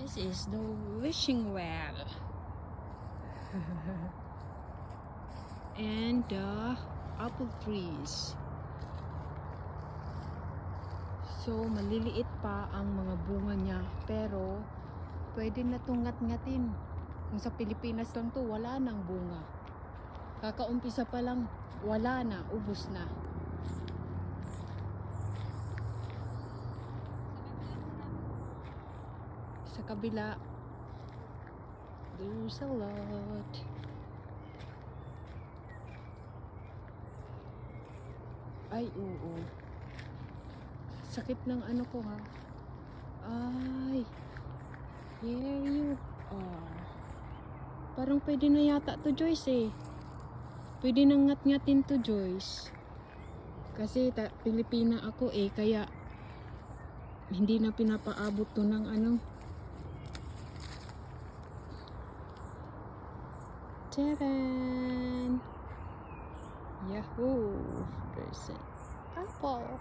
This is the wishing well. And the apple trees. So, maliliit pa ang mga bunga niya. Pero, pwede na itong ngat-ngatin. Kung sa Pilipinas lang to, wala nang bunga. Kakaumpisa pa lang, wala na, ubos na. Sa kabila, there's a lot. Ay, oo. Sakit ng ano ko ha. Ay, here you are. Parang pwede na yata to, Joyce eh. Pwede nang ngat-ngatin to, Joyce. Kasi Pilipina ako eh, kaya hindi na pinapaabot to ng ano. Taran! Yahoo! There's an apple.